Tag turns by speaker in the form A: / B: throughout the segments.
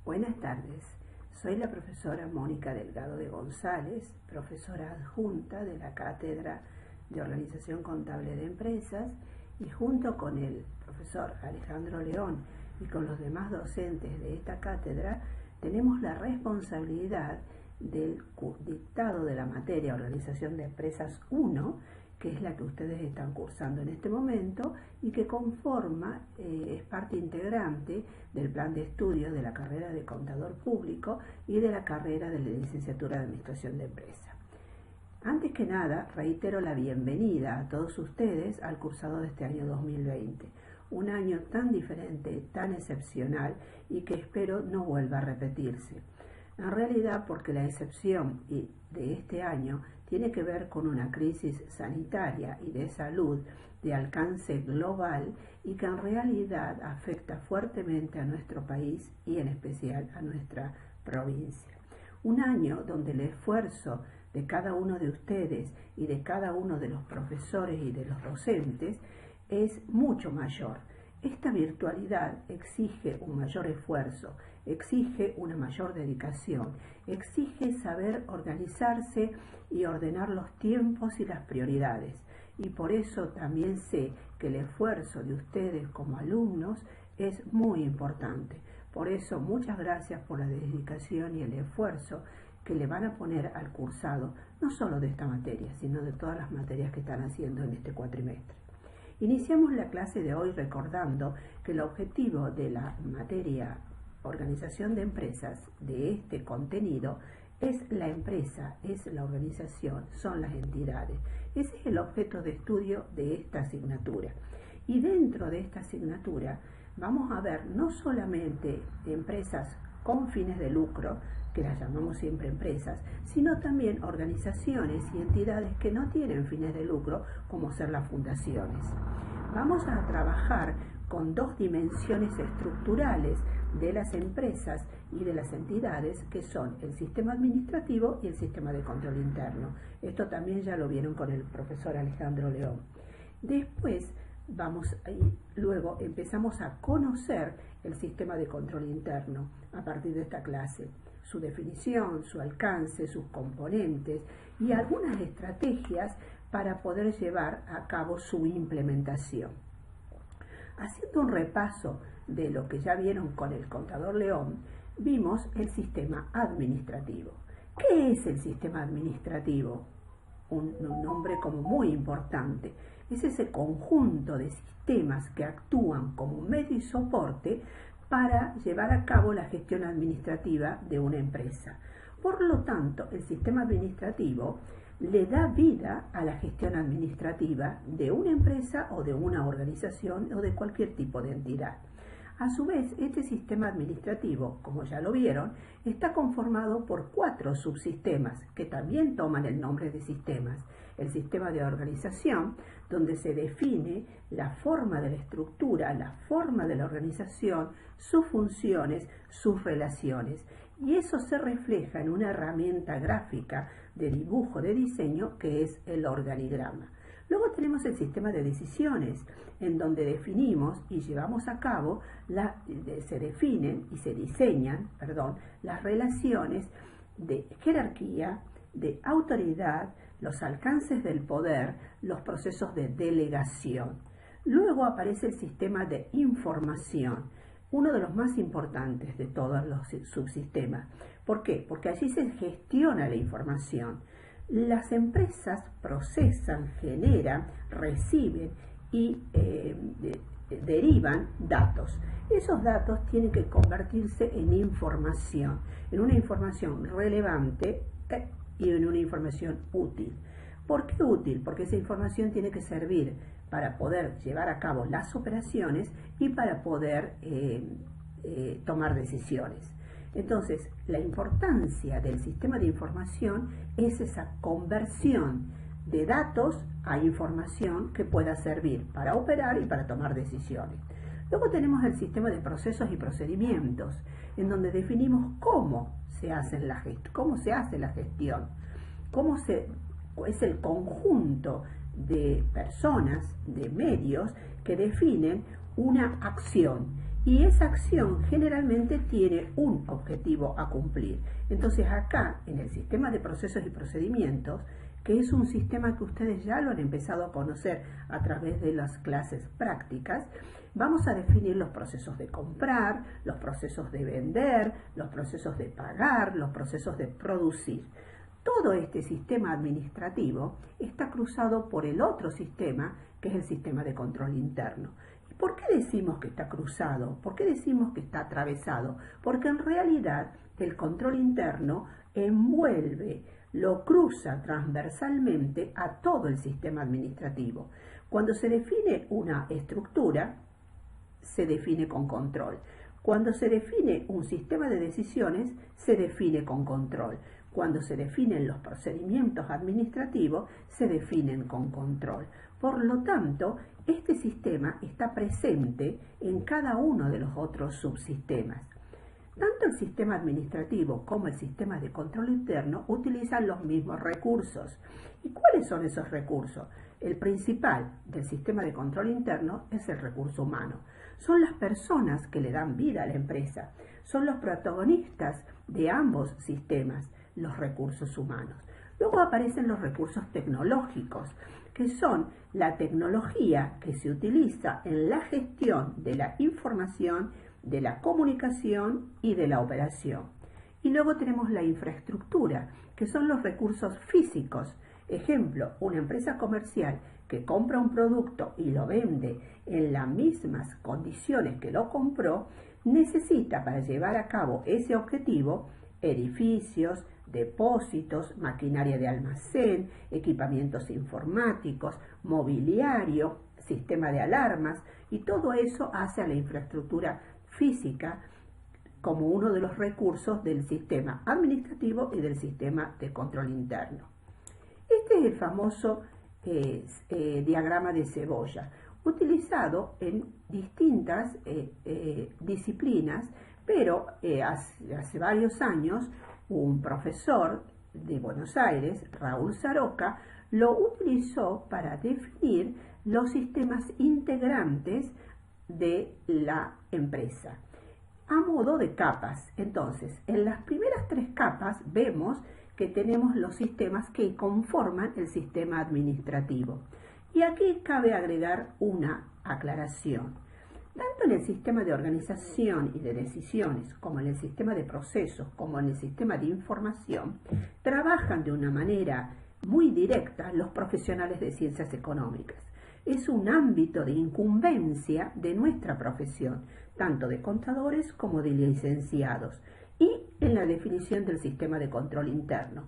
A: Buenas tardes, soy la profesora Mónica Delgado de González, profesora adjunta de la Cátedra de Organización Contable de Empresas, y junto con el profesor Alejandro León y con los demás docentes de esta cátedra tenemos la responsabilidad del dictado de la materia Organización de Empresas 1, que es la que ustedes están cursando en este momento y que conforma, es parte integrante del plan de estudios de la carrera de Contador Público y de la carrera de la licenciatura de Administración de Empresa. Antes que nada, reitero la bienvenida a todos ustedes al cursado de este año 2020, un año tan diferente, tan excepcional y que espero no vuelva a repetirse. En realidad, porque la excepción de este año tiene que ver con una crisis sanitaria y de salud de alcance global y que en realidad afecta fuertemente a nuestro país y en especial a nuestra provincia. Un año donde el esfuerzo de cada uno de ustedes y de cada uno de los profesores y de los docentes es mucho mayor. Esta virtualidad exige un mayor esfuerzo, exige una mayor dedicación, exige saber organizarse y ordenar los tiempos y las prioridades. Y por eso también sé que el esfuerzo de ustedes como alumnos es muy importante. Por eso muchas gracias por la dedicación y el esfuerzo que le van a poner al cursado, no solo de esta materia, sino de todas las materias que están haciendo en este cuatrimestre. Iniciamos la clase de hoy recordando que el objetivo de la materia Organización de Empresas de este contenido es la empresa, es la organización, son las entidades. Ese es el objeto de estudio de esta asignatura. Y dentro de esta asignatura vamos a ver no solamente empresas con fines de lucro, que las llamamos siempre empresas, sino también organizaciones y entidades que no tienen fines de lucro, como ser las fundaciones. Vamos a trabajar con dos dimensiones estructurales de las empresas y de las entidades, que son el sistema administrativo y el sistema de control interno. Esto también ya lo vieron con el profesor Alejandro León. Después luego empezamos a conocer el sistema de control interno a partir de esta clase, su definición, su alcance, sus componentes y algunas estrategias para poder llevar a cabo su implementación. Haciendo un repaso de lo que ya vieron con el contador León, vimos el sistema administrativo. ¿Qué es el sistema administrativo? Un nombre como muy importante. Es ese conjunto de sistemas que actúan como medio y soporte para llevar a cabo la gestión administrativa de una empresa. Por lo tanto, el sistema administrativo le da vida a la gestión administrativa de una empresa o de una organización o de cualquier tipo de entidad. A su vez, este sistema administrativo, como ya lo vieron, está conformado por 4 subsistemas que también toman el nombre de sistemas. El sistema de organización, donde se define la forma de la estructura, la forma de la organización, sus funciones, sus relaciones. Y eso se refleja en una herramienta gráfica de dibujo, de diseño, que es el organigrama. Luego tenemos el sistema de decisiones, en donde definimos y llevamos a cabo, se definen y se diseñan, las relaciones de jerarquía, de autoridad, los alcances del poder, los procesos de delegación. Luego aparece el sistema de información, uno de los más importantes de todos los subsistemas. ¿Por qué? Porque allí se gestiona la información. Las empresas procesan, generan, reciben y derivan datos. Esos datos tienen que convertirse en información, en una información relevante y en una información útil. ¿Por qué útil? Porque esa información tiene que servir para poder llevar a cabo las operaciones y para poder tomar decisiones. Entonces, la importancia del sistema de información es esa conversión de datos a información que pueda servir para operar y para tomar decisiones. Luego tenemos el sistema de procesos y procedimientos, en donde definimos cómo se hace la gestión, es el conjunto de personas, de medios que definen una acción y esa acción generalmente tiene un objetivo a cumplir. Entonces acá, en el sistema de procesos y procedimientos, que es un sistema que ustedes ya lo han empezado a conocer a través de las clases prácticas, vamos a definir los procesos de comprar, los procesos de vender, los procesos de pagar, los procesos de producir. Todo este sistema administrativo está cruzado por el otro sistema, que es el sistema de control interno. ¿Y por qué decimos que está cruzado? ¿Por qué decimos que está atravesado? Porque en realidad el control interno envuelve, lo cruza transversalmente a todo el sistema administrativo. Cuando se define una estructura, se define con control. Cuando se define un sistema de decisiones, se define con control. Cuando se definen los procedimientos administrativos, se definen con control. Por lo tanto, este sistema está presente en cada uno de los otros subsistemas. Tanto el sistema administrativo como el sistema de control interno utilizan los mismos recursos. ¿Y cuáles son esos recursos? El principal del sistema de control interno es el recurso humano. Son las personas que le dan vida a la empresa. Son los protagonistas de ambos sistemas, los recursos humanos. Luego aparecen los recursos tecnológicos, que son la tecnología que se utiliza en la gestión de la información, de la comunicación y de la operación. Y luego tenemos la infraestructura, que son los recursos físicos. Ejemplo, una empresa comercial que compra un producto y lo vende en las mismas condiciones que lo compró, necesita para llevar a cabo ese objetivo edificios, depósitos, maquinaria de almacén, equipamientos informáticos, mobiliario, sistema de alarmas, y todo eso hace a la infraestructura física como uno de los recursos del sistema administrativo y del sistema de control interno. Este es el famoso diagrama de cebolla, utilizado en distintas disciplinas, pero hace varios años un profesor de Buenos Aires, Raúl Saroca, lo utilizó para definir los sistemas integrantes de la empresa a modo de capas. Entonces, en las primeras 3 capas vemos que tenemos los sistemas que conforman el sistema administrativo. Y aquí cabe agregar una aclaración. Tanto en el sistema de organización y de decisiones, como en el sistema de procesos, como en el sistema de información, trabajan de una manera muy directa los profesionales de ciencias económicas. Es un ámbito de incumbencia de nuestra profesión, tanto de contadores como de licenciados, y en la definición del sistema de control interno.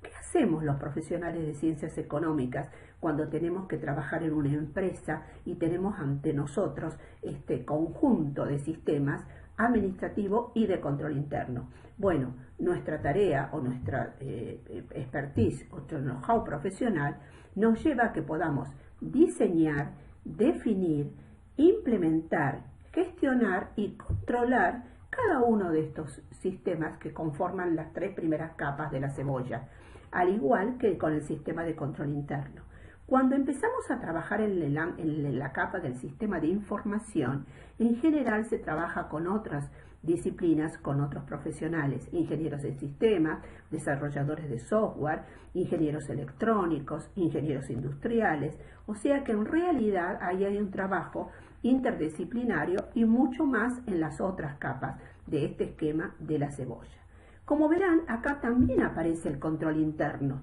A: ¿Qué hacemos los profesionales de ciencias económicas cuando tenemos que trabajar en una empresa y tenemos ante nosotros este conjunto de sistemas administrativo y de control interno? Bueno, nuestra tarea o nuestra expertise, nuestro know-how profesional nos lleva a que podamos diseñar, definir, implementar, gestionar y controlar cada uno de estos sistemas que conforman las 3 primeras capas de la cebolla, al igual que con el sistema de control interno. Cuando empezamos a trabajar en la capa del sistema de información, en general se trabaja con otras disciplinas, con otros profesionales, ingenieros de sistemas, desarrolladores de software, ingenieros electrónicos, ingenieros industriales, o sea que en realidad ahí hay un trabajo interdisciplinario y mucho más en las otras capas de este esquema de la cebolla. Como verán, acá también aparece el control interno.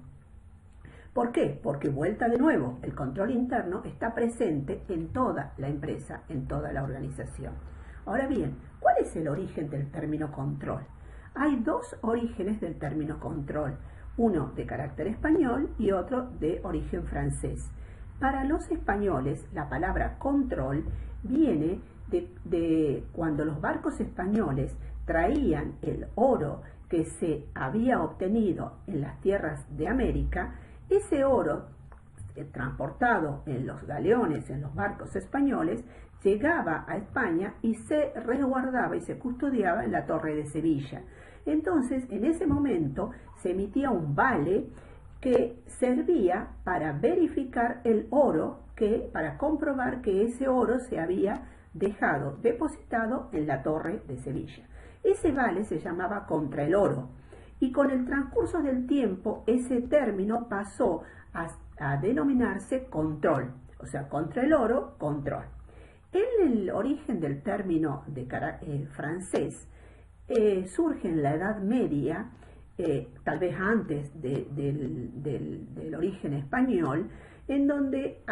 A: ¿Por qué? Porque, vuelta de nuevo, el control interno está presente en toda la empresa, en toda la organización. Ahora bien, ¿cuál es el origen del término control? Hay 2 orígenes del término control, uno de carácter español y otro de origen francés. Para los españoles, la palabra control viene de cuando los barcos españoles traían el oro que se había obtenido en las tierras de América. Ese oro transportado en los galeones, en los barcos españoles, llegaba a España y se resguardaba y se custodiaba en la Torre de Sevilla. Entonces, en ese momento se emitía un vale que servía para verificar el oro, para comprobar que ese oro se había dejado depositado en la Torre de Sevilla. Ese vale se llamaba contra el oro y con el transcurso del tiempo ese término pasó a denominarse control, o sea, contra el oro, control. En el origen del término francés surge en la Edad Media, tal vez antes del origen español, en donde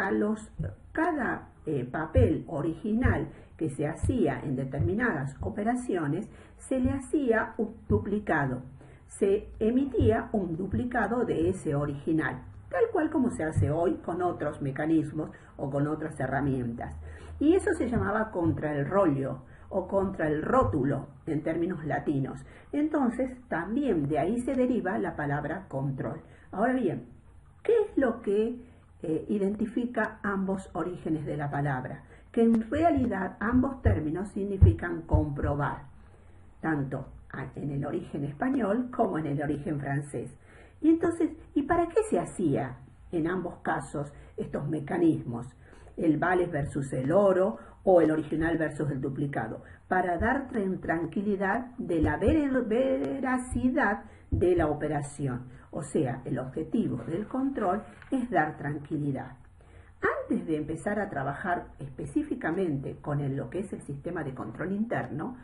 A: cada papel original que se hacía en determinadas operaciones se le hacía un duplicado, se emitía un duplicado de ese original, tal cual como se hace hoy con otros mecanismos o con otras herramientas. Y eso se llamaba contra el rollo o contra el rótulo en términos latinos. Entonces, también de ahí se deriva la palabra control. Ahora bien, ¿qué es lo que identifica ambos orígenes de la palabra? Que en realidad ambos términos significan comprobar, tanto en el origen español como en el origen francés. Y entonces, ¿y para qué se hacía en ambos casos estos mecanismos? El vale versus el oro o el original versus el duplicado, para dar tranquilidad de la veracidad de la operación. O sea, el objetivo del control es dar tranquilidad. Antes de empezar a trabajar específicamente con lo que es el sistema de control interno,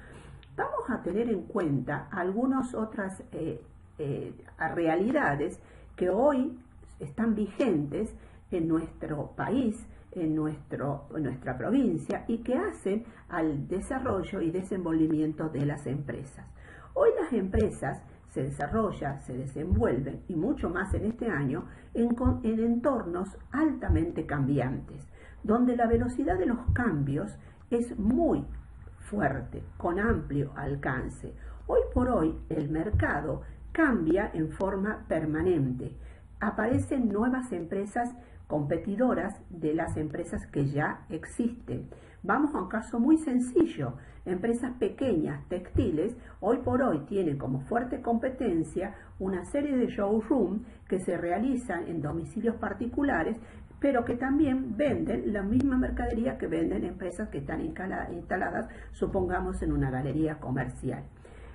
A: vamos a tener en cuenta algunas otras realidades que hoy están vigentes en nuestro país, en nuestra provincia, y que hacen al desarrollo y desenvolvimiento de las empresas. Hoy las empresas se desarrollan, se desenvuelven, y mucho más en este año, en entornos altamente cambiantes, donde la velocidad de los cambios es muy fuerte, con amplio alcance. Hoy por hoy el mercado cambia en forma permanente. Aparecen nuevas empresas competidoras de las empresas que ya existen. Vamos a un caso muy sencillo. Empresas pequeñas, textiles, hoy por hoy tienen como fuerte competencia una serie de showrooms que se realizan en domicilios particulares, pero que también venden la misma mercadería que venden empresas que están instaladas, supongamos, en una galería comercial.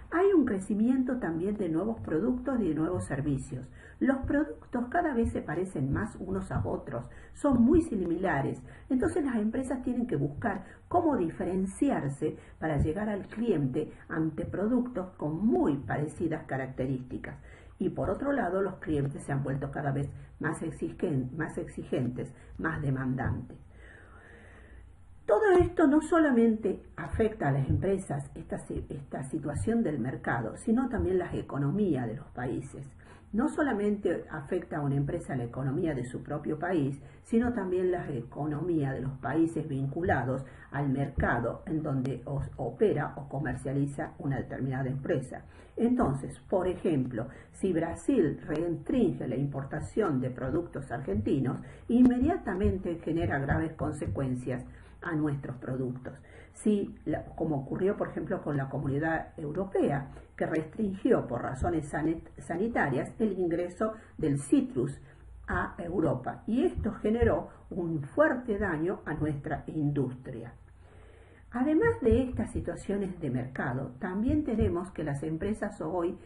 A: Hay un crecimiento también de nuevos productos y de nuevos servicios. Los productos cada vez se parecen más unos a otros, son muy similares. Entonces las empresas tienen que buscar cómo diferenciarse para llegar al cliente ante productos con muy parecidas características. Y por otro lado, los clientes se han vuelto cada vez más exigentes, más demandantes. Todo esto no solamente afecta a las empresas, esta situación del mercado, sino también las economías de los países. No solamente afecta a una empresa la economía de su propio país, sino también la economía de los países vinculados al mercado en donde opera o comercializa una determinada empresa. Entonces, por ejemplo, si Brasil restringe la importación de productos argentinos, inmediatamente genera graves consecuencias a nuestros productos. Como ocurrió, por ejemplo, con la Comunidad Europea, que restringió por razones sanitarias el ingreso del citrus a Europa, y esto generó un fuerte daño a nuestra industria. Además de estas situaciones de mercado, también tenemos que las empresas hoy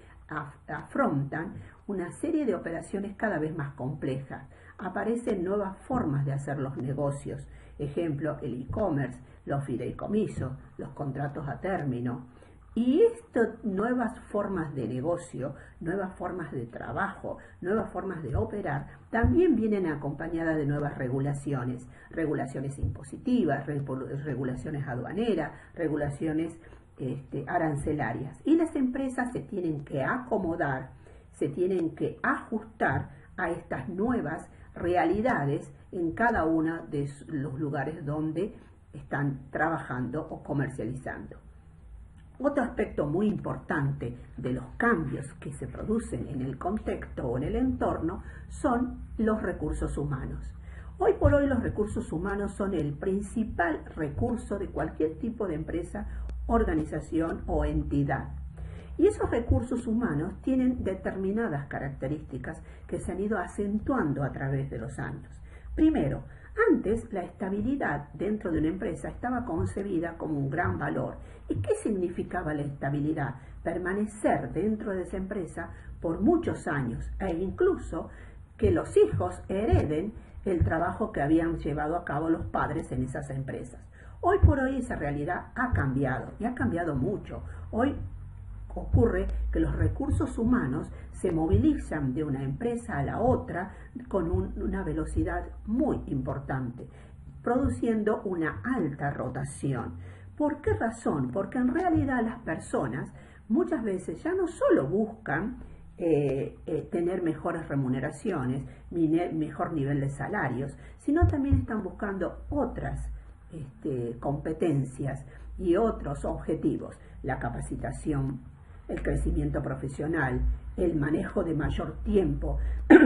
A: afrontan una serie de operaciones cada vez más complejas. Aparecen nuevas formas de hacer los negocios, ejemplo, el e-commerce, los fideicomisos, los contratos a término. Y estas nuevas formas de negocio, nuevas formas de trabajo, nuevas formas de operar, también vienen acompañadas de nuevas regulaciones impositivas, regulaciones aduaneras, regulaciones arancelarias. Y las empresas se tienen que acomodar, se tienen que ajustar a estas nuevas realidades en cada uno de los lugares donde están trabajando o comercializando. Otro aspecto muy importante de los cambios que se producen en el contexto o en el entorno son los recursos humanos. Hoy por hoy los recursos humanos son el principal recurso de cualquier tipo de empresa, organización o entidad. Y esos recursos humanos tienen determinadas características que se han ido acentuando a través de los años. Primero, antes la estabilidad dentro de una empresa estaba concebida como un gran valor. ¿Y qué significaba la estabilidad? Permanecer dentro de esa empresa por muchos años e incluso que los hijos hereden el trabajo que habían llevado a cabo los padres en esas empresas. Hoy por hoy esa realidad ha cambiado y ha cambiado mucho. Hoy ocurre que los recursos humanos se movilizan de una empresa a la otra con una velocidad muy importante, produciendo una alta rotación. ¿Por qué razón? Porque en realidad las personas muchas veces ya no solo buscan tener mejores remuneraciones, mejor nivel de salarios, sino también están buscando otras competencias y otros objetivos, la capacitación, el crecimiento profesional, el manejo de mayor tiempo,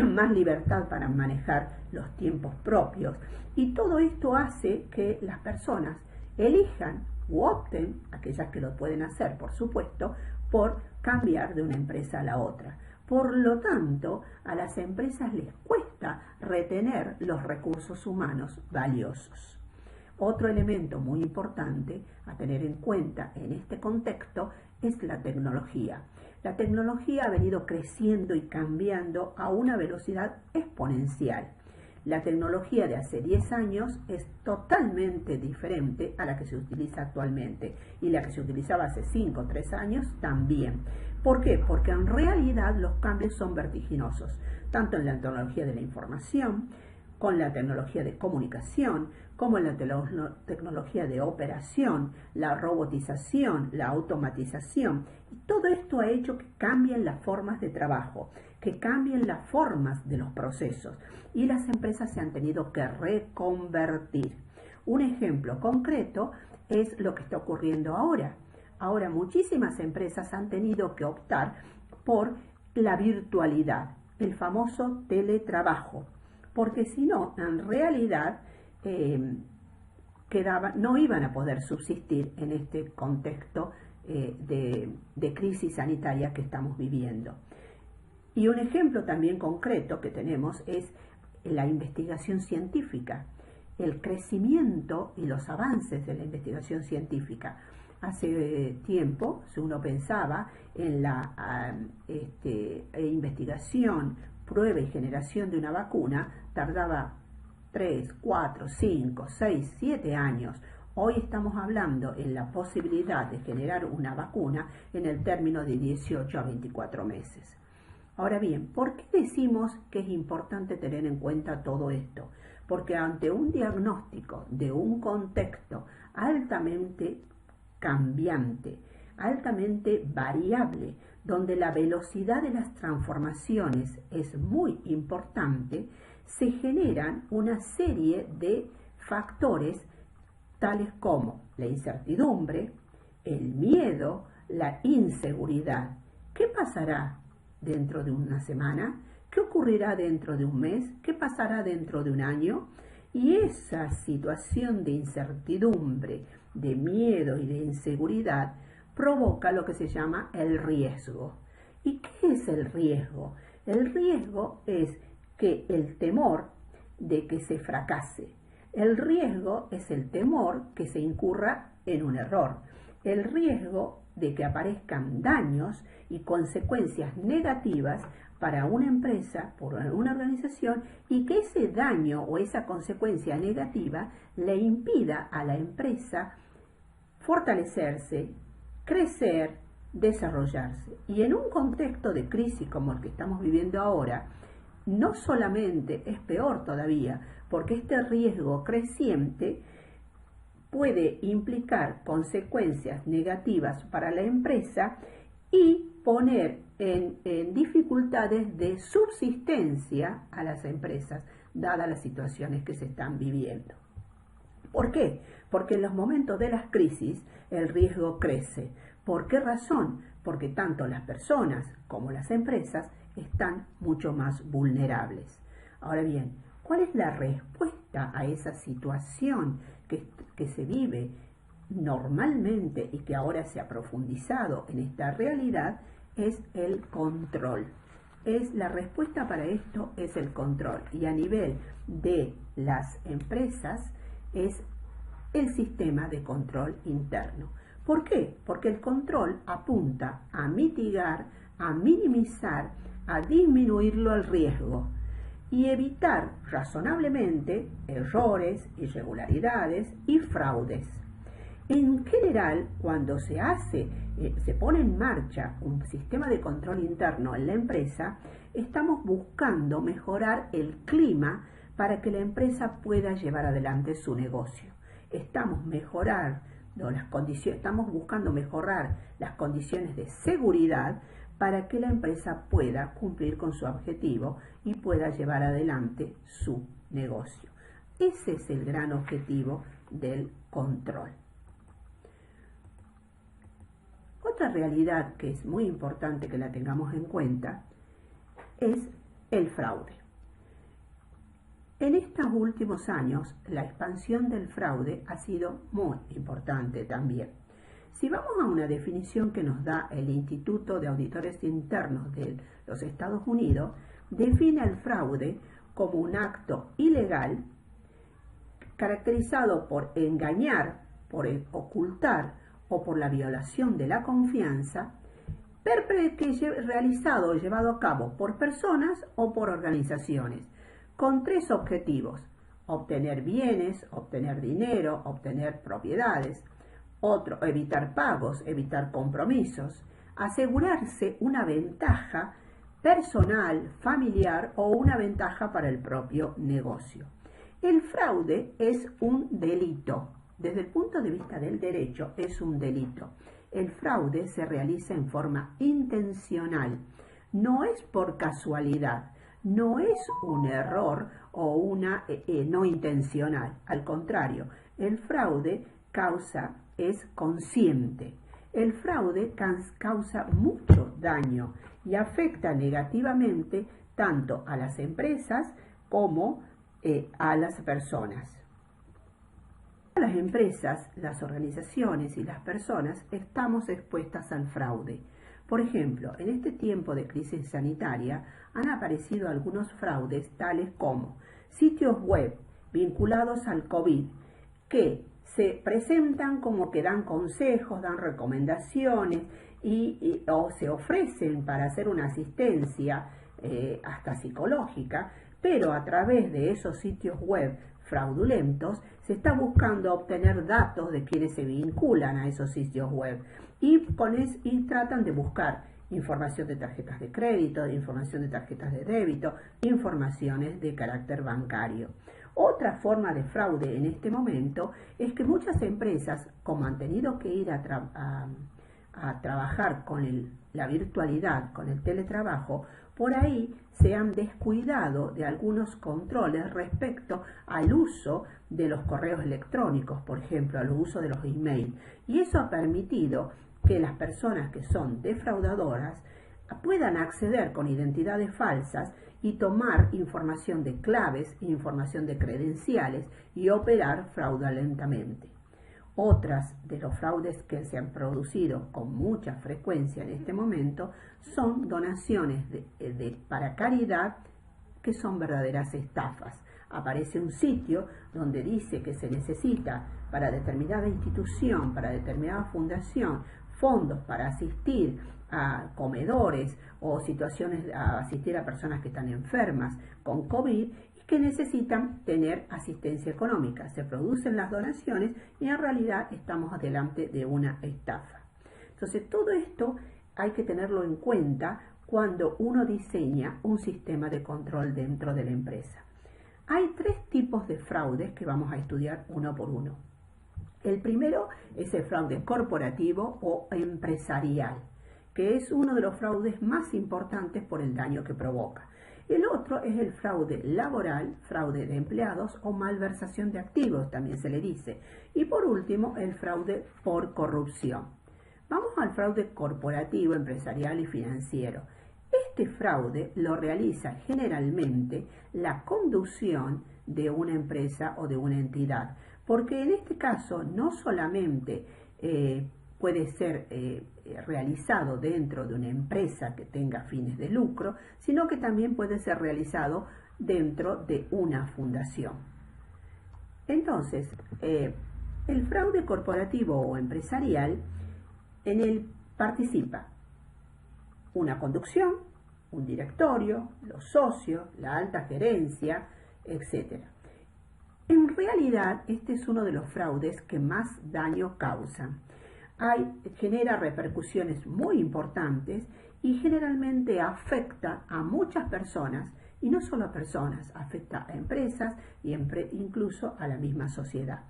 A: más libertad para manejar los tiempos propios. Y todo esto hace que las personas elijan u opten, aquellas que lo pueden hacer, por supuesto, por cambiar de una empresa a la otra. Por lo tanto, a las empresas les cuesta retener los recursos humanos valiosos. Otro elemento muy importante a tener en cuenta en este contexto es la tecnología. La tecnología ha venido creciendo y cambiando a una velocidad exponencial. La tecnología de hace 10 años es totalmente diferente a la que se utiliza actualmente, y la que se utilizaba hace 5 o 3 años también. ¿Por qué? Porque en realidad los cambios son vertiginosos, tanto en la tecnología de la información, con la tecnología de comunicación, como en la tecnología de operación, la robotización, la automatización. Y todo esto ha hecho que cambien las formas de trabajo, que cambien las formas de los procesos, y las empresas se han tenido que reconvertir. Un ejemplo concreto es lo que está ocurriendo ahora. Ahora muchísimas empresas han tenido que optar por la virtualidad, el famoso teletrabajo, porque si no, en realidad no iban a poder subsistir en este contexto de crisis sanitaria que estamos viviendo. Y un ejemplo también concreto que tenemos es la investigación científica, el crecimiento y los avances de la investigación científica. Hace tiempo, si uno pensaba en la investigación, prueba y generación de una vacuna, tardaba 3, 4, 5, 6, 7 años. Hoy estamos hablando en la posibilidad de generar una vacuna en el término de 18 a 24 meses. Ahora bien, ¿por qué decimos que es importante tener en cuenta todo esto? Porque ante un diagnóstico de un contexto altamente cambiante, altamente variable, donde la velocidad de las transformaciones es muy importante, se generan una serie de factores tales como la incertidumbre, el miedo, la inseguridad. ¿Qué pasará dentro de una semana? ¿Qué ocurrirá dentro de un mes? ¿Qué pasará dentro de un año? Y esa situación de incertidumbre, de miedo y de inseguridad provoca lo que se llama el riesgo. ¿Y qué es el riesgo? El riesgo es que el temor de que se fracase. El riesgo es el temor que se incurra en un error. El riesgo de que aparezcan daños y consecuencias negativas para una empresa, por una organización, y que ese daño o esa consecuencia negativa le impida a la empresa fortalecerse, crecer, desarrollarse. Y en un contexto de crisis como el que estamos viviendo ahora, no solamente es peor todavía, porque este riesgo creciente puede implicar consecuencias negativas para la empresa y poner en dificultades de subsistencia a las empresas, dadas las situaciones que se están viviendo. ¿Por qué? Porque en los momentos de las crisis el riesgo crece. ¿Por qué razón? Porque tanto las personas como las empresas están mucho más vulnerables. Ahora bien, ¿cuál es la respuesta a esa situación que se vive normalmente y que ahora se ha profundizado en esta realidad? Es el control. la respuesta para esto es el control, y a nivel de las empresas es el sistema de control interno. ¿Por qué? Porque el control apunta a mitigar, a minimizar, a disminuirlo el riesgo y evitar razonablemente errores, irregularidades y fraudes. En general, cuando se pone en marcha un sistema de control interno en la empresa, estamos buscando mejorar el clima para que la empresa pueda llevar adelante su negocio. Estamos buscando mejorar las condiciones de seguridad para que la empresa pueda cumplir con su objetivo y pueda llevar adelante su negocio. Ese es el gran objetivo del control. Otra realidad que es muy importante que la tengamos en cuenta es el fraude. En estos últimos años, la expansión del fraude ha sido muy importante también. Si vamos a una definición que nos da el Instituto de Auditores Internos de los Estados Unidos, define el fraude como un acto ilegal caracterizado por engañar, por ocultar o por la violación de la confianza, realizado o llevado a cabo por personas o por organizaciones, con tres objetivos: obtener bienes, obtener dinero, obtener propiedades. Otro, evitar pagos, evitar compromisos, asegurarse una ventaja personal, familiar o una ventaja para el propio negocio. El fraude es un delito. Desde el punto de vista del derecho, es un delito. El fraude se realiza en forma intencional. No es por casualidad. No es un error o una no intencional. Al contrario, el fraude es consciente. El fraude causa mucho daño y afecta negativamente tanto a las empresas como a las personas. Las empresas, las organizaciones y las personas estamos expuestas al fraude. Por ejemplo, en este tiempo de crisis sanitaria han aparecido algunos fraudes tales como sitios web vinculados al COVID que se presentan como que dan consejos, dan recomendaciones o se ofrecen para hacer una asistencia hasta psicológica, pero a través de esos sitios web fraudulentos se está buscando obtener datos de quienes se vinculan a esos sitios web y tratan de buscar información de tarjetas de crédito, información de tarjetas de débito, informaciones de carácter bancario. Otra forma de fraude en este momento es que muchas empresas, como han tenido que ir a trabajar con la virtualidad, con el teletrabajo, por ahí se han descuidado de algunos controles respecto al uso de los correos electrónicos, por ejemplo, al uso de los emails. Y eso ha permitido que las personas que son defraudadoras puedan acceder con identidades falsas y tomar información de claves, información de credenciales y operar fraudulentamente. Otras de los fraudes que se han producido con mucha frecuencia en este momento son donaciones para caridad que son verdaderas estafas. Aparece un sitio donde dice que se necesita para determinada institución, para determinada fundación, fondos para asistir a comedores o asistir a personas que están enfermas con COVID y que necesitan tener asistencia económica. Se producen las donaciones y en realidad estamos delante de una estafa. Entonces todo esto hay que tenerlo en cuenta cuando uno diseña un sistema de control dentro de la empresa. Hay tres tipos de fraudes que vamos a estudiar uno por uno. El primero es el fraude corporativo o empresarial, que es uno de los fraudes más importantes por el daño que provoca. El otro es el fraude laboral, fraude de empleados o malversación de activos, también se le dice. Y por último, el fraude por corrupción. Vamos al fraude corporativo, empresarial y financiero. Este fraude lo realiza generalmente la conducción de una empresa o de una entidad, porque en este caso no solamente puede ser realizado dentro de una empresa que tenga fines de lucro, sino que también puede ser realizado dentro de una fundación. Entonces, el fraude corporativo o empresarial, en él participa una conducción, un directorio, los socios, la alta gerencia, etc. En realidad, este es uno de los fraudes que más daño causan. Genera repercusiones muy importantes y generalmente afecta a muchas personas, y no solo a personas, afecta a empresas y incluso a la misma sociedad.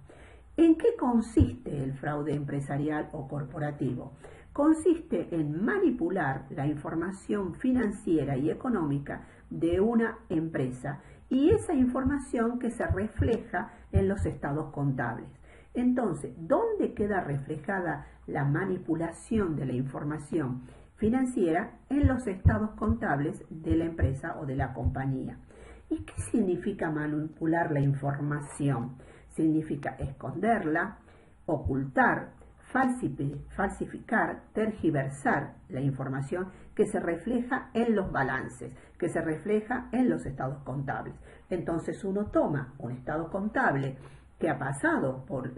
A: ¿En qué consiste el fraude empresarial o corporativo? Consiste en manipular la información financiera y económica de una empresa y esa información que se refleja en los estados contables. Entonces, ¿dónde queda reflejada la manipulación de la información financiera? En los estados contables de la empresa o de la compañía. ¿Y qué significa manipular la información? Significa esconderla, ocultar, falsificar, tergiversar la información que se refleja en los balances, que se refleja en los estados contables. Entonces uno toma un estado contable que ha pasado por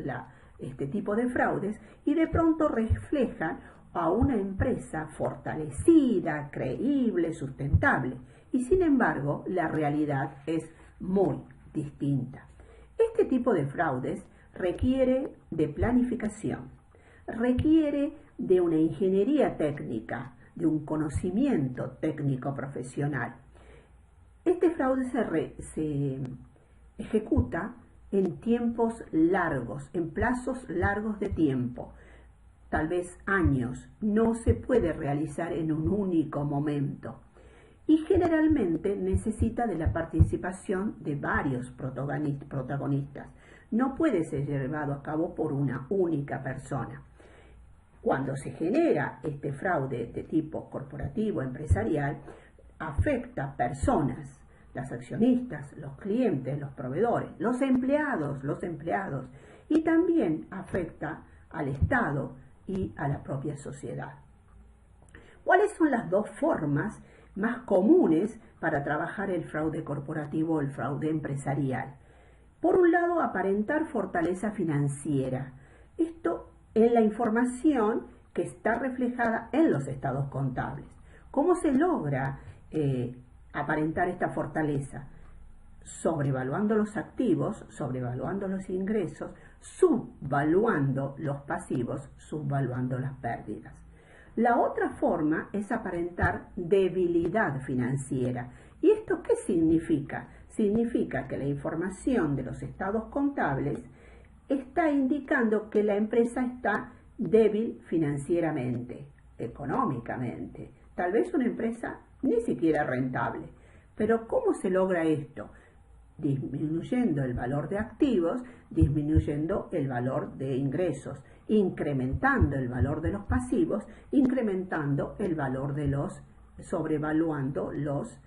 A: este tipo de fraudes y de pronto refleja a una empresa fortalecida, creíble, sustentable. Y sin embargo, la realidad es muy distinta. Este tipo de fraudes requiere de planificación, requiere de una ingeniería técnica, de un conocimiento técnico profesional. Este fraude se ejecuta en tiempos largos, en plazos largos de tiempo, tal vez años. No se puede realizar en un único momento. Y generalmente necesita de la participación de varios protagonistas. No puede ser llevado a cabo por una única persona. Cuando se genera este fraude de tipo corporativo, empresarial, afecta a personas, las accionistas, los clientes, los proveedores, los empleados, y también afecta al Estado y a la propia sociedad. ¿Cuáles son las dos formas más comunes para trabajar el fraude corporativo o el fraude empresarial? Por un lado, aparentar fortaleza financiera. Esto en la información que está reflejada en los estados contables. ¿Cómo se logra aparentar esta fortaleza? Sobrevaluando los activos, sobrevaluando los ingresos, subvaluando los pasivos, subvaluando las pérdidas. La otra forma es aparentar debilidad financiera. ¿Y esto qué significa? Significa que la información de los estados contables está indicando que la empresa está débil financieramente, económicamente. Tal vez una empresa ni siquiera rentable. Pero ¿cómo se logra esto? Disminuyendo el valor de activos, disminuyendo el valor de ingresos, incrementando el valor de los pasivos, incrementando el valor de sobrevaluando los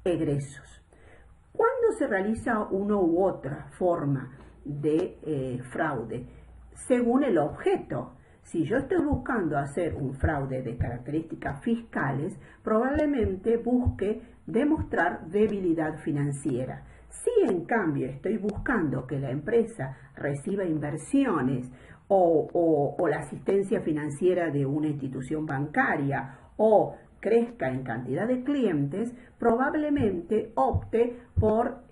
A: egresos. ¿Cuándo se realiza una u otra forma de fraude? Según el objeto. Si yo estoy buscando hacer un fraude de características fiscales, probablemente busque demostrar debilidad financiera. Si en cambio estoy buscando que la empresa reciba inversiones o la asistencia financiera de una institución bancaria o crezca en cantidad de clientes, probablemente opte por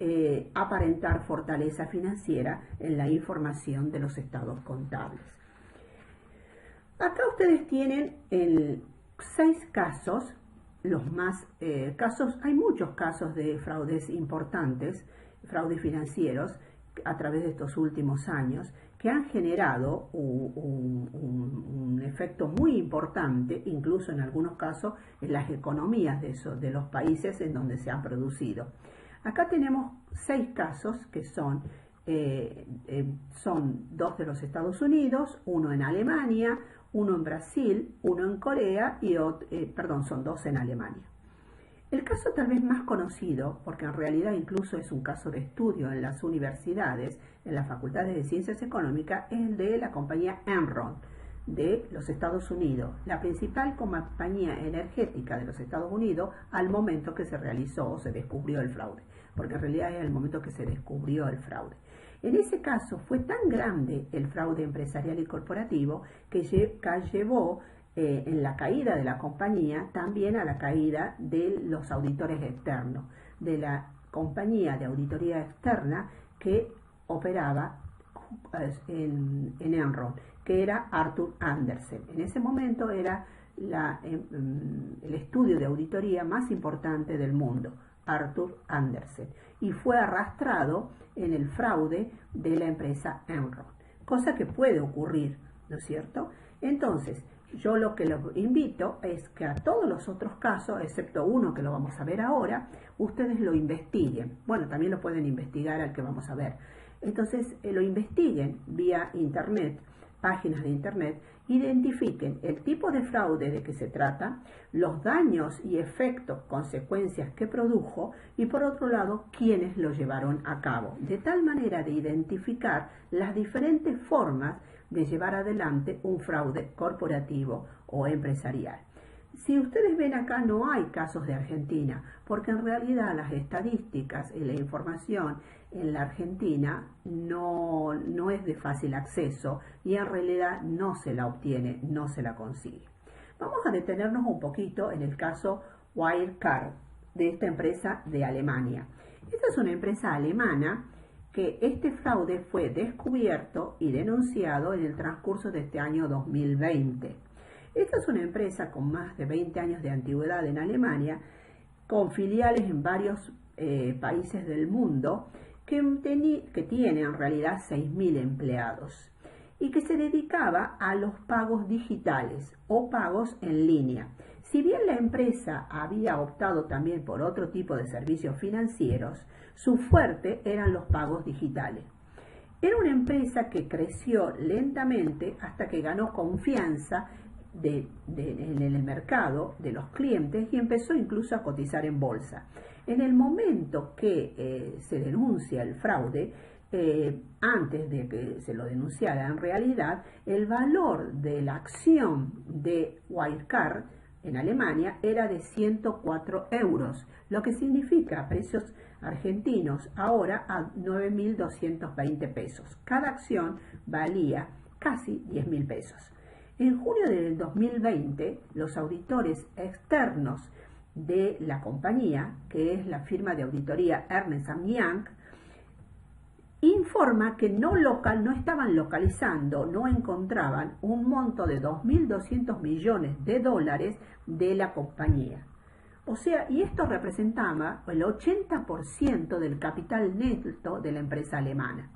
A: aparentar fortaleza financiera en la información de los estados contables. Acá ustedes tienen 6 casos, los más casos, hay muchos casos de fraudes importantes, fraudes financieros, a través de estos últimos años, que han generado un efecto muy importante, incluso en algunos casos en las economías de los países en donde se han producido. Acá tenemos 6 casos que son 2 de los Estados Unidos, 1 en Alemania, 1 en Brasil, 1 en Corea y son 2 en Alemania. El caso tal vez más conocido, porque en realidad incluso es un caso de estudio en las universidades, en las facultades de Ciencias Económicas, es el de la compañía Enron de los Estados Unidos, la principal compañía energética de los Estados Unidos al momento que se realizó o se descubrió el fraude, porque en realidad es el momento que se descubrió el fraude. En ese caso fue tan grande el fraude empresarial y corporativo que llevó en la caída de la compañía también a la caída de los auditores externos, de la compañía de auditoría externa que operaba en Enron, que era Arthur Andersen. En ese momento era el estudio de auditoría más importante del mundo, Arthur Andersen, y fue arrastrado en el fraude de la empresa Enron, cosa que puede ocurrir, ¿no es cierto? Entonces, yo lo que los invito es que a todos los otros casos, excepto uno que lo vamos a ver ahora, ustedes lo investiguen. Bueno, también lo pueden investigar al que vamos a ver. Entonces, lo investiguen vía internet, páginas de internet, identifiquen el tipo de fraude de que se trata, los daños y efectos, consecuencias que produjo y por otro lado, quiénes lo llevaron a cabo, de tal manera de identificar las diferentes formas de llevar adelante un fraude corporativo o empresarial. Si ustedes ven acá no hay casos de Argentina, porque en realidad las estadísticas y la información en la Argentina no es de fácil acceso y en realidad no se la obtiene, no se la consigue. Vamos a detenernos un poquito en el caso Wirecard de esta empresa de Alemania. Esta es una empresa alemana que este fraude fue descubierto y denunciado en el transcurso de este año 2020. Esta es una empresa con más de 20 años de antigüedad en Alemania, con filiales en varios países del mundo, que tiene en realidad 6.000 empleados y que se dedicaba a los pagos digitales o pagos en línea. Si bien la empresa había optado también por otro tipo de servicios financieros, su fuerte eran los pagos digitales. Era una empresa que creció lentamente hasta que ganó confianza en el mercado de los clientes y empezó incluso a cotizar en bolsa. En el momento que se denuncia el fraude, antes de que se lo denunciara en realidad, el valor de la acción de Wirecard en Alemania era de 104 euros, lo que significa precios argentinos ahora a 9.220 pesos. Cada acción valía casi 10.000 pesos. En junio del 2020, los auditores externos de la compañía, que es la firma de auditoría Ernst & Young, informa que no estaban localizando, no encontraban un monto de 2.200 millones de dólares de la compañía. O sea, y esto representaba el 80% del capital neto de la empresa alemana.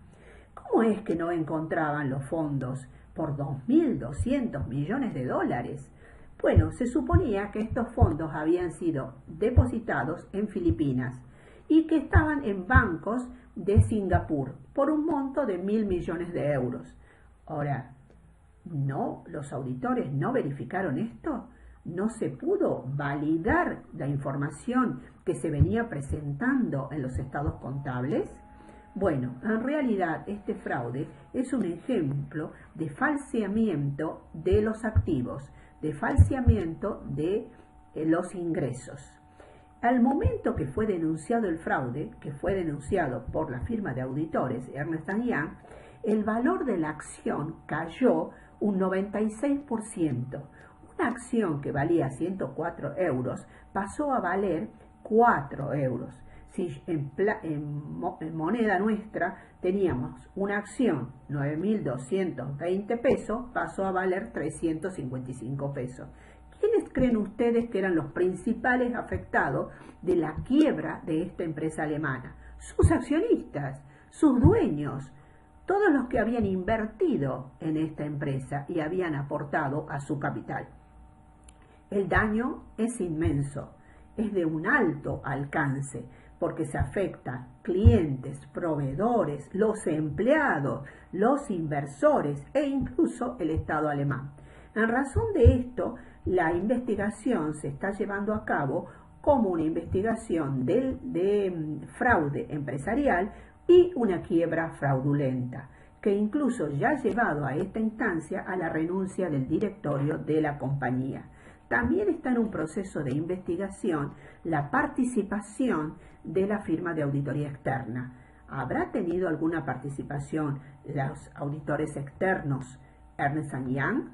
A: ¿Cómo es que no encontraban los fondos por 2.200 millones de dólares? Bueno, se suponía que estos fondos habían sido depositados en Filipinas y que estaban en bancos de Singapur por un monto de 1.000 millones de euros. Ahora, ¿no? ¿Los auditores no verificaron esto? ¿No se pudo validar la información que se venía presentando en los estados contables? Bueno, en realidad este fraude es un ejemplo de falseamiento de los activos, de falseamiento de los ingresos. Al momento que fue denunciado el fraude, que fue denunciado por la firma de auditores Ernst & Young, el valor de la acción cayó un 96%. Una acción que valía 104 euros pasó a valer 4 euros. Si en moneda nuestra teníamos una acción 9.220 pesos, pasó a valer 355 pesos. ¿Quiénes creen ustedes que eran los principales afectados de la quiebra de esta empresa alemana? Sus accionistas, sus dueños, todos los que habían invertido en esta empresa y habían aportado a su capital. El daño es inmenso, es de un alto alcance, porque se afecta clientes, proveedores, los empleados, los inversores e incluso el Estado alemán. En razón de esto, la investigación se está llevando a cabo como una investigación de fraude empresarial y una quiebra fraudulenta. que incluso ya ha llevado a esta instancia a la renuncia del directorio de la compañía. También está en un proceso de investigación la participación de la firma de auditoría externa. ¿Habrá tenido alguna participación los auditores externos Ernst & Young?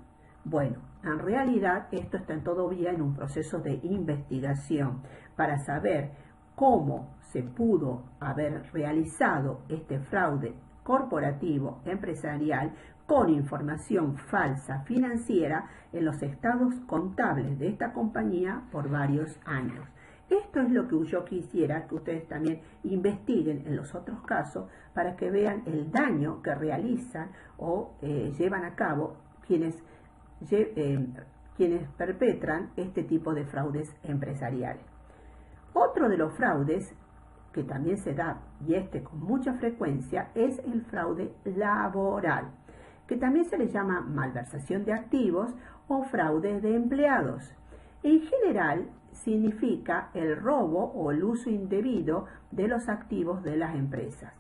A: Bueno, en realidad esto está todavía en un proceso de investigación para saber cómo se pudo haber realizado este fraude corporativo empresarial con información falsa financiera en los estados contables de esta compañía por varios años. Esto es lo que yo quisiera que ustedes también investiguen en los otros casos para que vean el daño que realizan o llevan a cabo quienes perpetran este tipo de fraudes empresariales. Otro de los fraudes que también se da, y con mucha frecuencia, es el fraude laboral, que también se le llama malversación de activos o fraude de empleados. En general, significa el robo o el uso indebido de los activos de las empresas.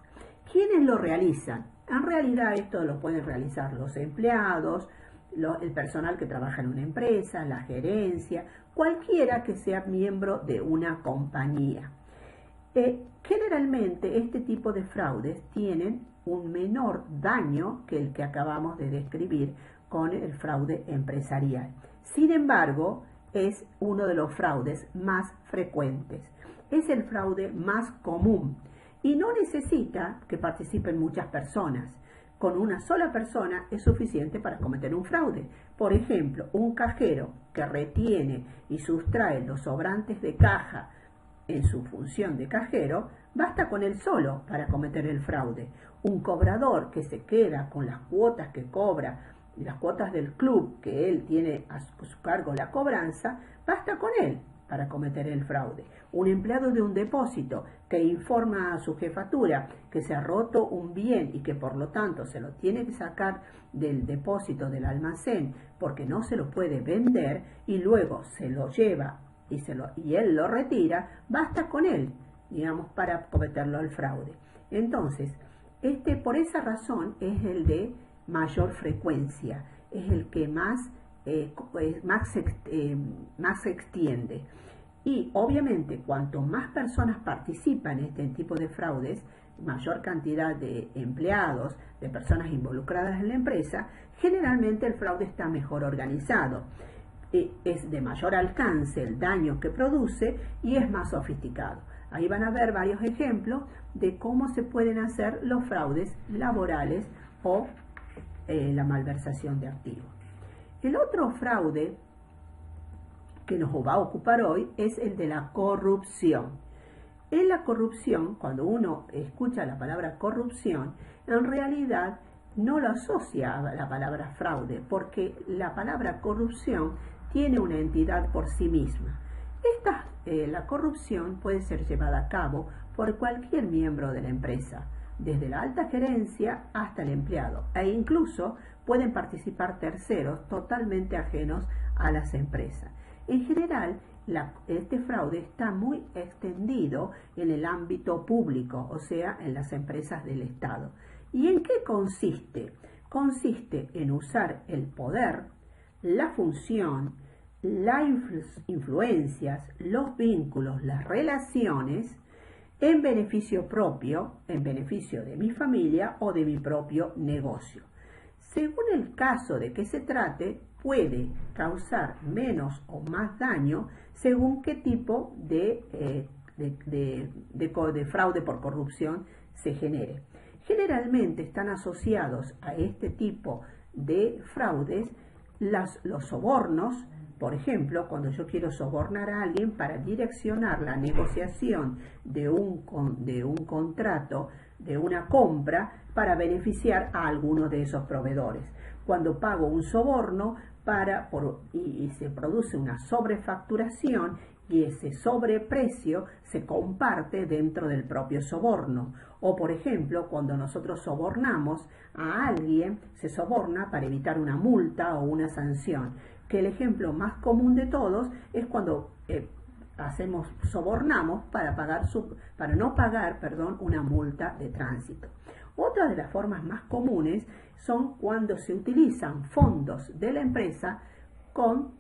A: ¿Quiénes lo realizan? En realidad esto lo pueden realizar los empleados, el personal que trabaja en una empresa, la gerencia, cualquiera que sea miembro de una compañía. Generalmente este tipo de fraudes tienen un menor daño que el que acabamos de describir con el fraude empresarial. Sin embargo, es uno de los fraudes más frecuentes. Es el fraude más común y no necesita que participen muchas personas. Con una sola persona es suficiente para cometer un fraude. Por ejemplo, un cajero que retiene y sustrae los sobrantes de caja en su función de cajero, basta con él solo para cometer el fraude. Un cobrador que se queda con las cuotas que cobra, las cuotas del club que él tiene a su cargo la cobranza, basta con él para cometer el fraude. Un empleado de un depósito que informa a su jefatura que se ha roto un bien y que por lo tanto se lo tiene que sacar del depósito del almacén porque no se lo puede vender y luego se lo lleva y él lo retira, basta con él, digamos, para cometerlo el fraude. Entonces, por esa razón es el de mayor frecuencia, es el que más se extiende. Y obviamente cuanto más personas participan en este tipo de fraudes, mayor cantidad de empleados, de personas involucradas en la empresa, generalmente el fraude está mejor organizado. Es de mayor alcance el daño que produce y es más sofisticado. Ahí van a ver varios ejemplos de cómo se pueden hacer los fraudes laborales o la malversación de activos. El otro fraude que nos va a ocupar hoy es el de la corrupción. En la corrupción, cuando uno escucha la palabra corrupción, en realidad no lo asocia a la palabra fraude, porque la palabra corrupción tiene una entidad por sí misma. La corrupción puede ser llevada a cabo por cualquier miembro de la empresa, desde la alta gerencia hasta el empleado, e incluso pueden participar terceros totalmente ajenos a las empresas. En general, este fraude está muy extendido en el ámbito público, o sea, en las empresas del Estado. ¿Y en qué consiste? Consiste en usar el poder, la función, las influencias, los vínculos, las relaciones, en beneficio propio, en beneficio de mi familia o de mi propio negocio. Según el caso de que se trate, puede causar menos o más daño según qué tipo de fraude por corrupción se genere. Generalmente están asociados a este tipo de fraudes los sobornos. Por ejemplo, cuando yo quiero sobornar a alguien para direccionar la negociación de un contrato, de una compra, para beneficiar a alguno de esos proveedores. Cuando pago un soborno y se produce una sobrefacturación y ese sobreprecio se comparte dentro del propio soborno. O, por ejemplo, cuando nosotros sobornamos a alguien, se soborna para evitar una multa o una sanción. Que el ejemplo más común de todos es cuando sobornamos para no pagar, una multa de tránsito. Otra de las formas más comunes son cuando se utilizan fondos de la empresa con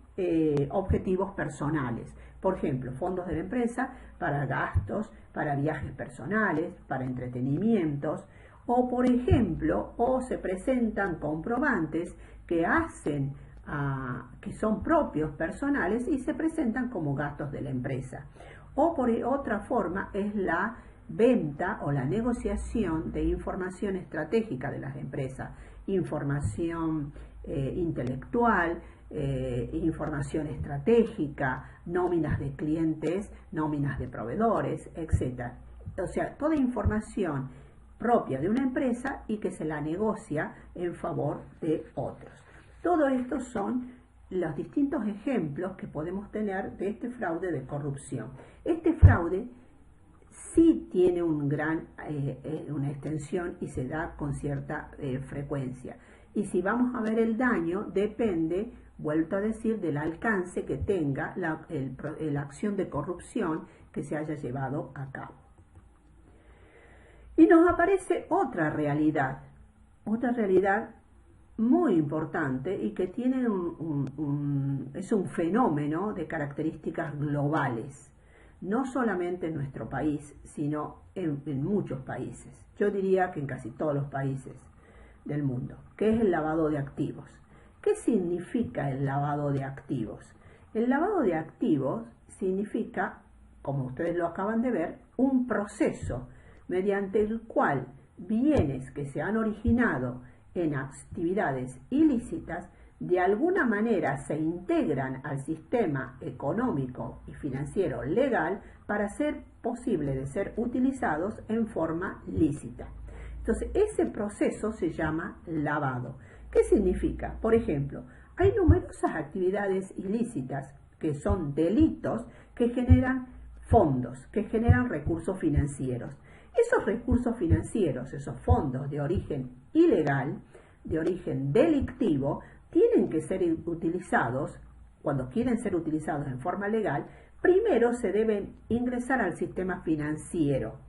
A: objetivos personales. Por ejemplo, fondos de la empresa para gastos, para viajes personales, para entretenimientos, o por ejemplo, se presentan comprobantes que que son propios personales y se presentan como gastos de la empresa. O por otra forma es la venta o la negociación de información estratégica de las empresas, información intelectual, información estratégica, nóminas de clientes, nóminas de proveedores, etc. O sea, toda información propia de una empresa y que se la negocia en favor de otros. Todo esto son los distintos ejemplos que podemos tener de este fraude de corrupción. Este fraude sí tiene una extensión y se da con cierta frecuencia. Y si vamos a ver el daño, depende, vuelto a decir, del alcance que tenga la acción de corrupción que se haya llevado a cabo. Y nos aparece otra realidad muy importante y que tiene es un fenómeno de características globales, no solamente en nuestro país, sino en muchos países. Yo diría que en casi todos los países del mundo, que es el lavado de activos. ¿Qué significa el lavado de activos? El lavado de activos significa, como ustedes lo acaban de ver, un proceso mediante el cual bienes que se han originado en actividades ilícitas de alguna manera se integran al sistema económico y financiero legal para ser posible de ser utilizados en forma lícita. Entonces, ese proceso se llama lavado. ¿Qué significa? Por ejemplo, hay numerosas actividades ilícitas que son delitos que generan fondos, que generan recursos financieros. Esos recursos financieros, esos fondos de origen ilegal, de origen delictivo, tienen que ser utilizados, cuando quieren ser utilizados en forma legal, primero se deben ingresar al sistema financiero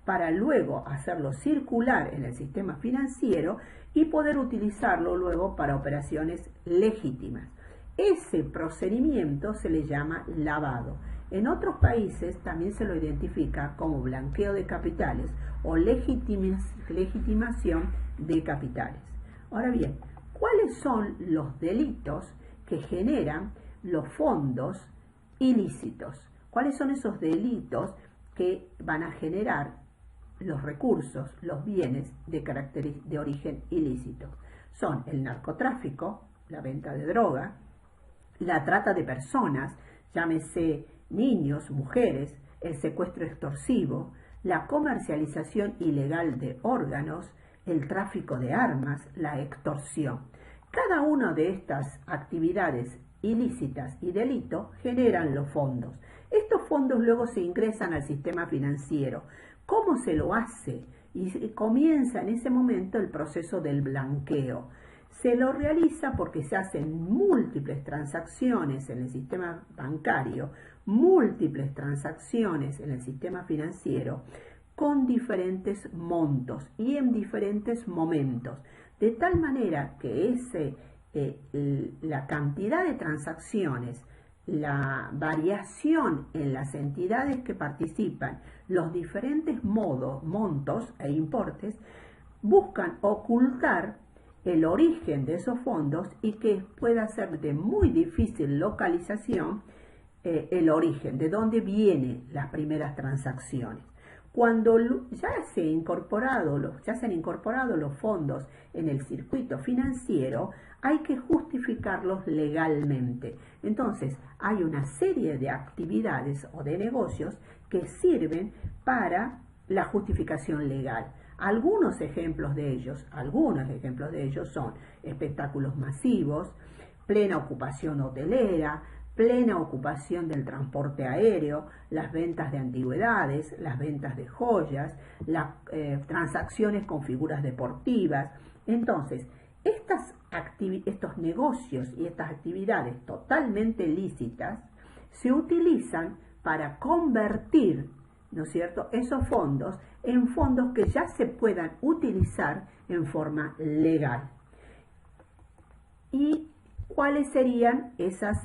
A: para luego hacerlo circular en el sistema financiero y poder utilizarlo luego para operaciones legítimas. Ese procedimiento se le llama lavado. En otros países también se lo identifica como blanqueo de capitales o legitimación de capitales. Ahora bien, ¿cuáles son los delitos que generan los fondos ilícitos? ¿Cuáles son esos delitos que van a generar los recursos, los bienes de origen ilícito? Son el narcotráfico, la venta de droga, la trata de personas, llámese niños, mujeres, el secuestro extorsivo, la comercialización ilegal de órganos, el tráfico de armas, la extorsión. Cada una de estas actividades ilícitas y delito generan los fondos. Estos fondos luego se ingresan al sistema financiero. ¿Cómo se lo hace? Y comienza en ese momento el proceso del blanqueo. Se lo realiza porque se hacen múltiples transacciones en el sistema bancario, múltiples transacciones en el sistema financiero, con diferentes montos y en diferentes momentos, de tal manera que la cantidad de transacciones, la variación en las entidades que participan, los diferentes montos e importes, buscan ocultar el origen de esos fondos y que pueda ser de muy difícil localización el origen, de dónde vienen las primeras transacciones. Cuando ya se han incorporado los fondos en el circuito financiero, hay que justificarlos legalmente. Entonces, hay una serie de actividades o de negocios que sirven para la justificación legal. Algunos ejemplos de ellos son espectáculos masivos, plena ocupación hotelera, plena ocupación del transporte aéreo, las ventas de antigüedades, las ventas de joyas, las transacciones con figuras deportivas. Entonces, estos negocios y estas actividades totalmente lícitas se utilizan para convertir, ¿no es cierto?, esos fondos en fondos que ya se puedan utilizar en forma legal. ¿Y cuáles serían esos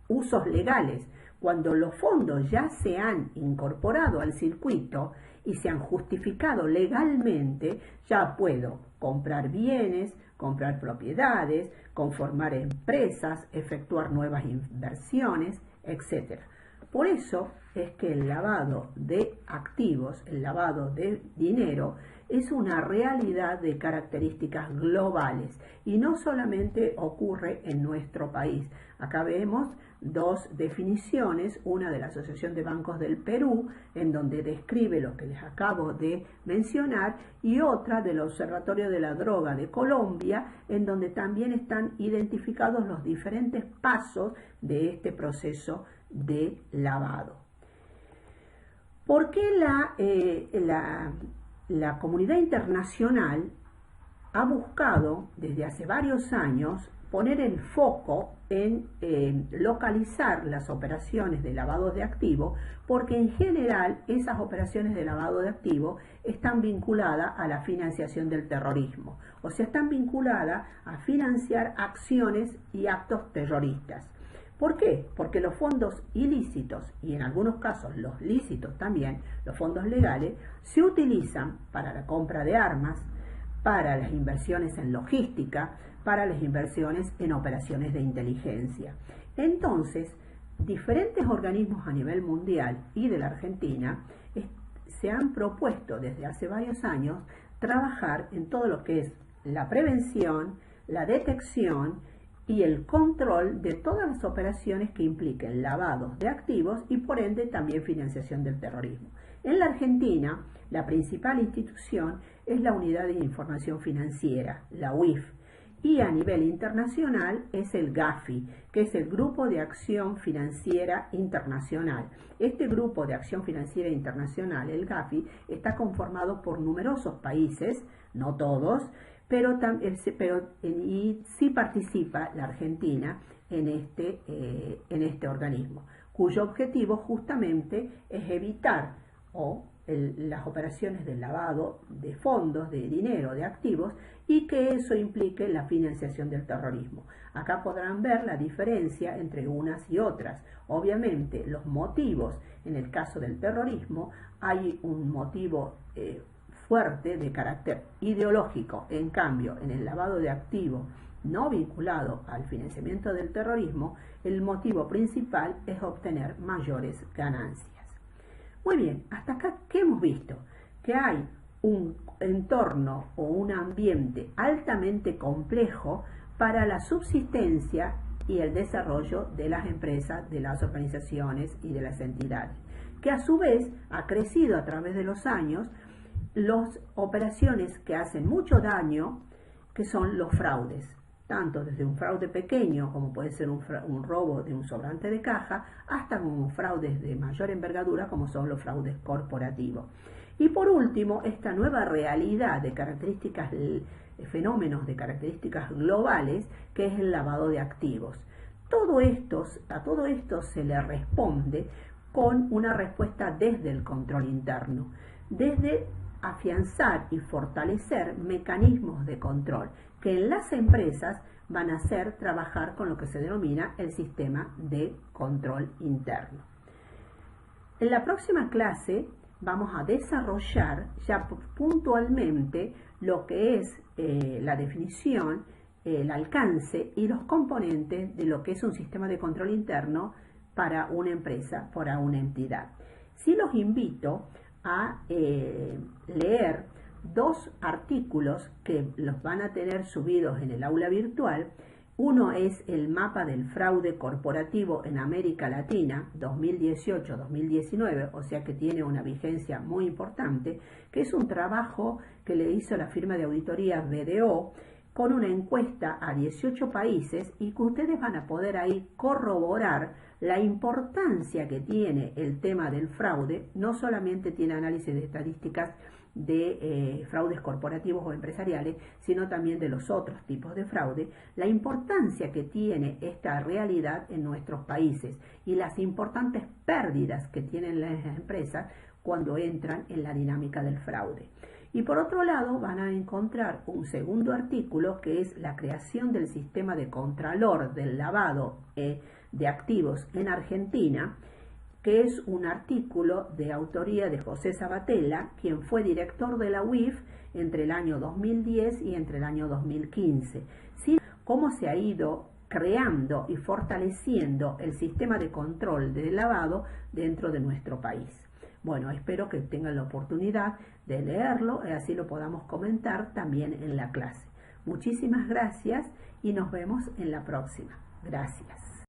A: usos legales? Cuando los fondos ya se han incorporado al circuito y se han justificado legalmente, ya puedo comprar bienes, comprar propiedades, conformar empresas, efectuar nuevas inversiones, etc. Por eso es que el lavado de activos, el lavado de dinero, es una realidad de características globales y no solamente ocurre en nuestro país. Acá vemos dos definiciones, una de la Asociación de Bancos del Perú, en donde describe lo que les acabo de mencionar, y otra del Observatorio de la Droga de Colombia, en donde también están identificados los diferentes pasos de este proceso de lavado. ¿Por qué la comunidad internacional ha buscado desde hace varios años poner el foco en localizar las operaciones de lavado de activos? Porque en general esas operaciones de lavado de activos están vinculadas a la financiación del terrorismo, o sea, están vinculadas a financiar acciones y actos terroristas. ¿Por qué? Porque los fondos ilícitos, y en algunos casos los lícitos también, los fondos legales, se utilizan para la compra de armas, para las inversiones en logística, para las inversiones en operaciones de inteligencia. Entonces, diferentes organismos a nivel mundial y de la Argentina se han propuesto desde hace varios años trabajar en todo lo que es la prevención, la detección y el control de todas las operaciones que impliquen lavados de activos y por ende también financiación del terrorismo. En la Argentina, la principal institución es la Unidad de Información Financiera, la UIF, y a nivel internacional es el GAFI, que es el Grupo de Acción Financiera Internacional. Este Grupo de Acción Financiera Internacional, el GAFI, está conformado por numerosos países, no todos, pero sí participa la Argentina en este organismo, cuyo objetivo justamente es evitar las operaciones de lavado de fondos, de dinero, de activos, y que eso implique la financiación del terrorismo. Acá podrán ver la diferencia entre unas y otras. Obviamente, los motivos, en el caso del terrorismo, hay un motivo fuerte de carácter ideológico. En cambio, en el lavado de activos no vinculado al financiamiento del terrorismo, el motivo principal es obtener mayores ganancias. Muy bien, hasta acá, ¿qué hemos visto? Que hay un entorno o un ambiente altamente complejo para la subsistencia y el desarrollo de las empresas, de las organizaciones y de las entidades, que a su vez ha crecido a través de los años las operaciones que hacen mucho daño, que son los fraudes, tanto desde un fraude pequeño, como puede ser un robo de un sobrante de caja, hasta como fraudes de mayor envergadura, como son los fraudes corporativos. Y por último, esta nueva realidad de características, fenómenos de características globales, que es el lavado de activos. A todo esto se le responde con una respuesta desde el control interno, desde afianzar y fortalecer mecanismos de control que en las empresas van a hacer trabajar con lo que se denomina el sistema de control interno. En la próxima clase vamos a desarrollar ya puntualmente lo que es la definición, el alcance y los componentes de lo que es un sistema de control interno para una empresa, para una entidad. Sí los invito a leer dos artículos que los van a tener subidos en el aula virtual. Uno es el mapa del fraude corporativo en América Latina 2018-2019, o sea que tiene una vigencia muy importante, que es un trabajo que le hizo la firma de auditoría BDO con una encuesta a 18 países y que ustedes van a poder ahí corroborar la importancia que tiene el tema del fraude. No solamente tiene análisis de estadísticas de fraudes corporativos o empresariales, sino también de los otros tipos de fraude, la importancia que tiene esta realidad en nuestros países y las importantes pérdidas que tienen las empresas cuando entran en la dinámica del fraude. Y por otro lado van a encontrar un segundo artículo que es la creación del sistema de contralor del lavado de activos en Argentina, que es un artículo de autoría de José Sabatella, quien fue director de la UIF entre el año 2010 y entre el año 2015. ¿Sí? Cómo se ha ido creando y fortaleciendo el sistema de control del lavado dentro de nuestro país. Bueno, espero que tengan la oportunidad de leerlo y así lo podamos comentar también en la clase. Muchísimas gracias y nos vemos en la próxima. Gracias.